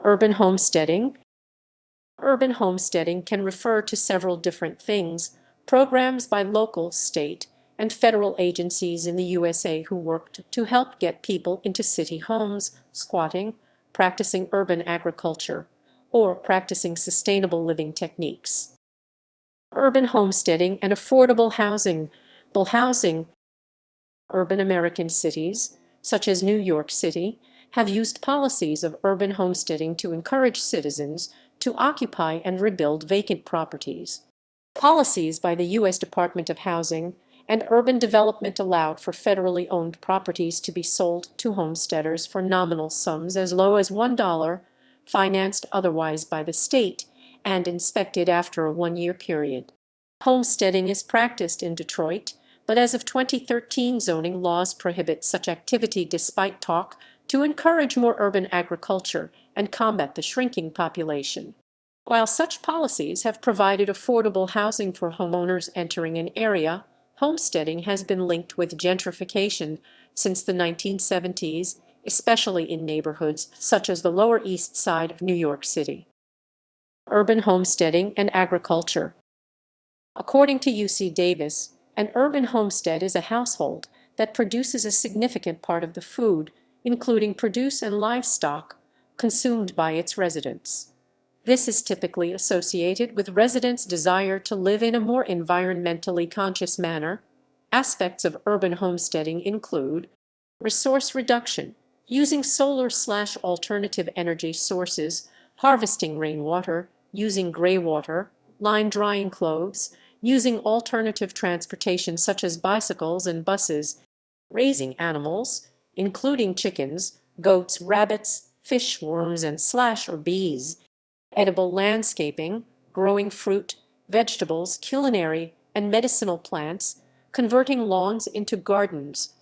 Urban homesteading. Urban homesteading can refer to several different things: programs by local, state, and federal agencies in the USA who worked to help get people into city homes, squatting, practicing urban agriculture, or practicing sustainable living techniques. Urban homesteading and affordable housing. Urban American cities, such as New York City, have used policies of urban homesteading to encourage citizens to occupy and rebuild vacant properties. Policies by the U.S. Department of Housing and Urban Development allowed for federally owned properties to be sold to homesteaders for nominal sums as low as $1, financed otherwise by the state, and inspected after a one-year period. Homesteading is practiced in Detroit, but as of 2013, zoning laws prohibit such activity despite talk to encourage more urban agriculture and combat the shrinking population. While such policies have provided affordable housing for homeowners entering an area, homesteading has been linked with gentrification since the 1970s, especially in neighborhoods such as the Lower East Side of New York City. Urban homesteading and agriculture. According to UC Davis, an urban homestead is a household that produces a significant part of the food, including produce and livestock, consumed by its residents. This is typically associated with residents' desire to live in a more environmentally conscious manner. Aspects of urban homesteading include resource reduction, using solar/alternative energy sources, harvesting rainwater, using gray water, line drying clothes, using alternative transportation such as bicycles and buses, raising animals, including chickens, goats, rabbits, fish, worms, and bees, edible landscaping, growing fruit, vegetables, culinary, and medicinal plants, converting lawns into gardens,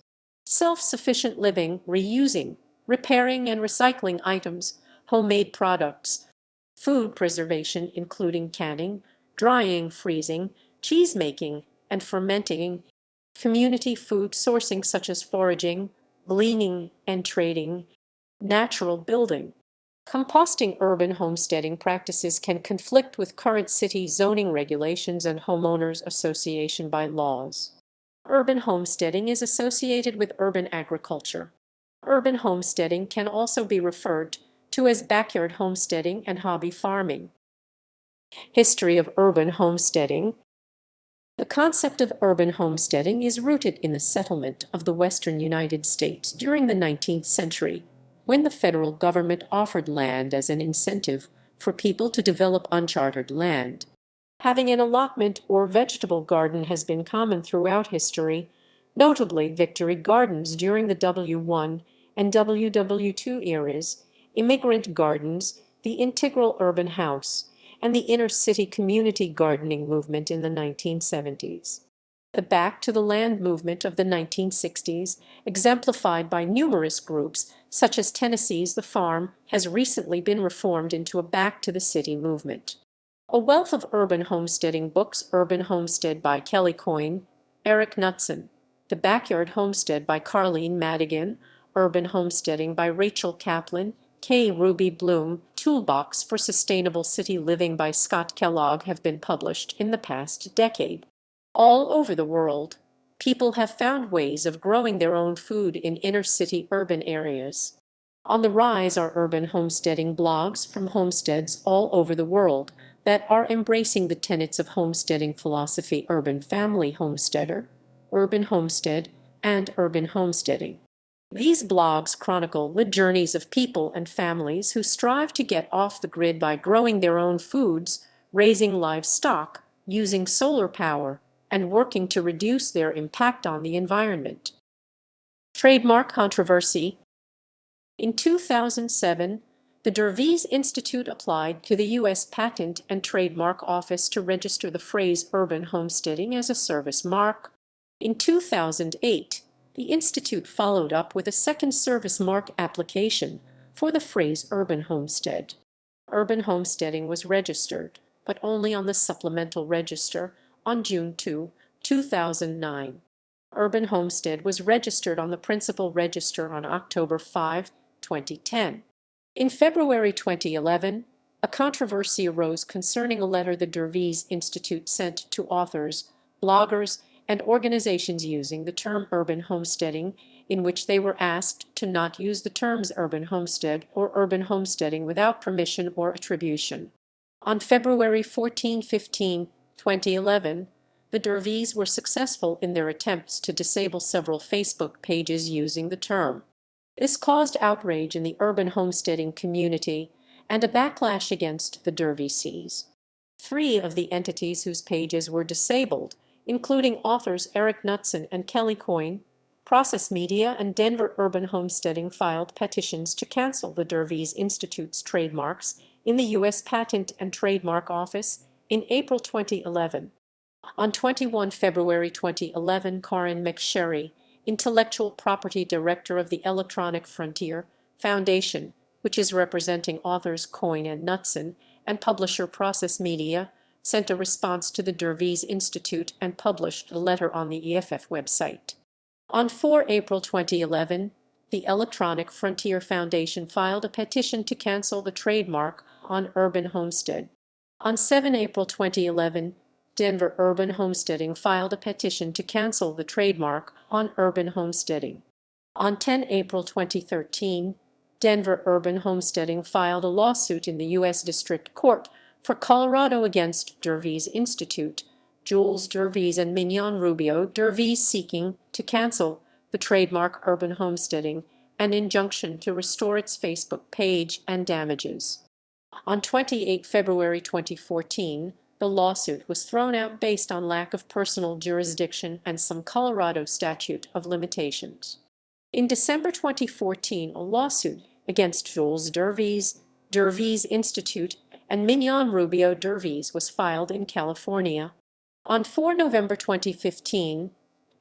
self-sufficient living, reusing, repairing and recycling items, homemade products, food preservation including canning, drying, freezing, cheese making, and fermenting, community food sourcing such as foraging, gleaning, and trading, natural building. Composting. Urban homesteading practices can conflict with current city zoning regulations and homeowners association by laws. Urban homesteading is associated with urban agriculture. Urban homesteading can also be referred to as backyard homesteading and hobby farming. History of urban homesteading. The concept of urban homesteading is rooted in the settlement of the western United States during the 19th century, when the federal government offered land as an incentive for people to develop uncharted land. Having an allotment or vegetable garden has been common throughout history, notably Victory Gardens during the WW1 and WW2 eras, immigrant gardens, the integral urban house, and the inner-city community gardening movement in the 1970s. The Back to the Land movement of the 1960s, exemplified by numerous groups such as Tennessee's The Farm, has recently been reformed into a Back to the City movement. A wealth of urban homesteading books: Urban Homestead by Kelly Coyne, Eric Knudsen, The Backyard Homestead by Carleen Madigan, Urban Homesteading by Rachel Kaplan, K. Ruby Bloom, Toolbox for Sustainable City Living by Scott Kellogg have been published in the past decade. All over the world, people have found ways of growing their own food in inner-city urban areas. On the rise are urban homesteading blogs from homesteads all over the world that are embracing the tenets of homesteading philosophy: Urban Family Homesteader, Urban Homestead, and Urban Homesteading. These blogs chronicle the journeys of people and families who strive to get off the grid by growing their own foods, raising livestock, using solar power, and working to reduce their impact on the environment. Trademark controversy. In 2007, the Dervies Institute applied to the U.S. Patent and Trademark Office to register the phrase urban homesteading as a service mark. In 2008, the Institute followed up with a second service mark application for the phrase urban homestead. Urban homesteading was registered, but only on the supplemental register, on June 2, 2009. Urban homestead was registered on the principal register on October 5, 2010. In February 2011, a controversy arose concerning a letter the Dervies Institute sent to authors, bloggers, and organizations using the term urban homesteading, in which they were asked to not use the terms urban homestead or urban homesteading without permission or attribution. On February 15, 2011, the Dervies were successful in their attempts to disable several Facebook pages using the term. This caused outrage in the urban homesteading community and a backlash against the Dervies. Three of the entities whose pages were disabled, including authors Eric Knudsen and Kelly Coyne, Process Media, and Denver Urban Homesteading, filed petitions to cancel the Dervies Institute's trademarks in the U.S. Patent and Trademark Office in April 2011. On 21 February 2011, Karin McSherry, Intellectual Property Director of the Electronic Frontier Foundation, which is representing authors Coyne and Knudsen, and publisher Process Media, sent a response to the Dervies Institute and published a letter on the EFF website. On 4 April 2011, the Electronic Frontier Foundation filed a petition to cancel the trademark on urban homestead. On 7 April 2011, Denver Urban Homesteading filed a petition to cancel the trademark on urban homesteading. On 10 April 2013, Denver Urban Homesteading filed a lawsuit in the U.S. District Court for Colorado against Dervies Institute, Jules Dervies and Mignon Rubio Dervies, seeking to cancel the trademark urban homesteading, an injunction to restore its Facebook page, and damages. On 28 February 2014, the lawsuit was thrown out based on lack of personal jurisdiction and some Colorado statute of limitations. In December 2014, a lawsuit against Jules Dervies, Dervies Institute, and Mignon Rubio Dervies was filed in California. On 4 November 2015,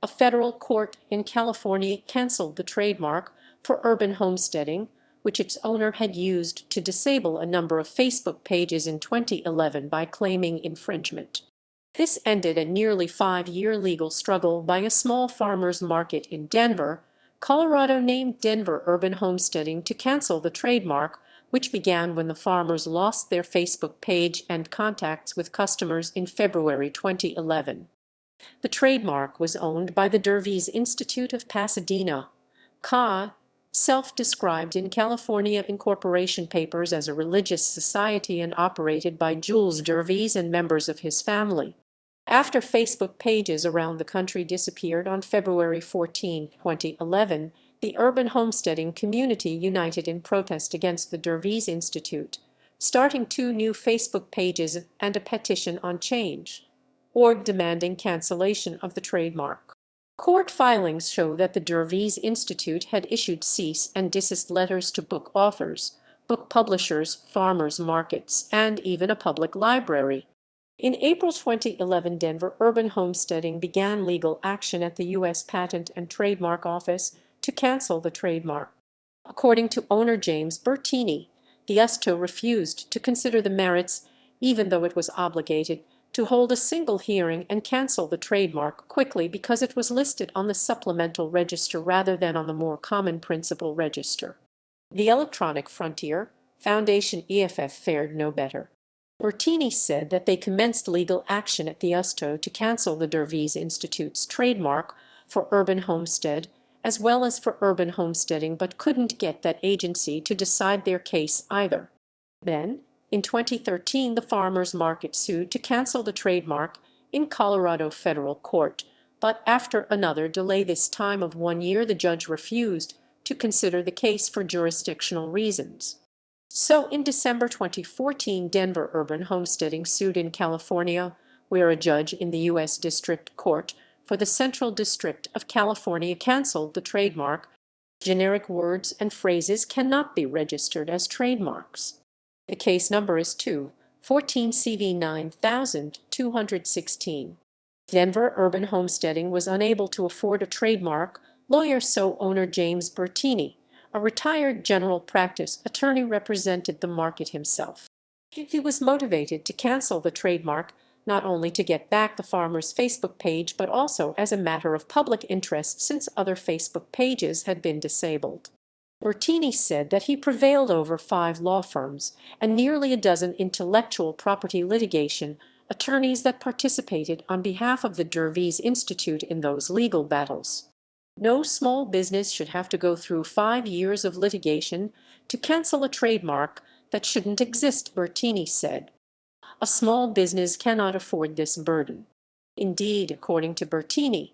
a federal court in California canceled the trademark for urban homesteading, which its owner had used to disable a number of Facebook pages in 2011 by claiming infringement. This ended a nearly 5-year legal struggle by a small farmers market in Denver, Colorado named Denver Urban Homesteading to cancel the trademark, which began when the farmers lost their Facebook page and contacts with customers in February 2011. The trademark was owned by the Dervies Institute of Pasadena, CA, self-described in California incorporation papers as a religious society and operated by Jules Dervies and members of his family. After Facebook pages around the country disappeared on February 14, 2011, the urban homesteading community united in protest against the Dervies Institute, starting 2 new Facebook pages and a petition on Change.org demanding cancellation of the trademark. Court filings show that the Dervies Institute had issued cease and desist letters to book authors, book publishers, farmers markets, and even a public library. In April 2011, Denver Urban Homesteading began legal action at the U.S. Patent and Trademark Office to cancel the trademark. According to owner James Bertini, the USTO refused to consider the merits, even though it was obligated to hold a single hearing and cancel the trademark quickly because it was listed on the supplemental register rather than on the more common principal register. The Electronic Frontier Foundation EFF fared no better. Bertini said that they commenced legal action at the USTO to cancel the Dervies Institute's trademark for urban homestead as well as for urban homesteading, but couldn't get that agency to decide their case either. Then, in 2013, the farmers market sued to cancel the trademark in Colorado federal court, but after another delay, this time of 1 year, the judge refused to consider the case for jurisdictional reasons. So in December 2014, Denver Urban Homesteading sued in California, where a judge in the U.S. District Court for the Central District of California canceled the trademark. Generic words and phrases cannot be registered as trademarks. The case number is 2-14 CV 9216. Denver Urban Homesteading was unable to afford a trademark, lawyer so owner James Bertini, a retired general practice attorney, represented the market himself. He was motivated to cancel the trademark not only to get back the farmer's Facebook page but also as a matter of public interest since other Facebook pages had been disabled. Bertini said that he prevailed over 5 law firms and nearly a dozen intellectual property litigation attorneys that participated on behalf of the Dervies Institute in those legal battles. No small business should have to go through 5 years of litigation to cancel a trademark that shouldn't exist, Bertini said. A small business cannot afford this burden. Indeed, according to Bertini,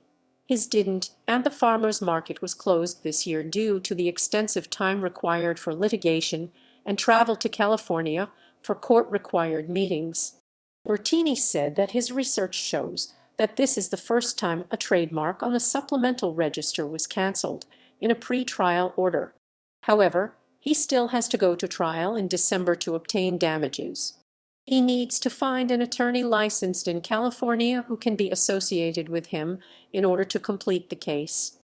his didn't, and the farmers' market was closed this year due to the extensive time required for litigation and travel to California for court-required meetings. Bertini said that his research shows that this is the first time a trademark on a supplemental register was canceled in a pre-trial order. However, he still has to go to trial in December to obtain damages. He needs to find an attorney licensed in California who can be associated with him in order to complete the case.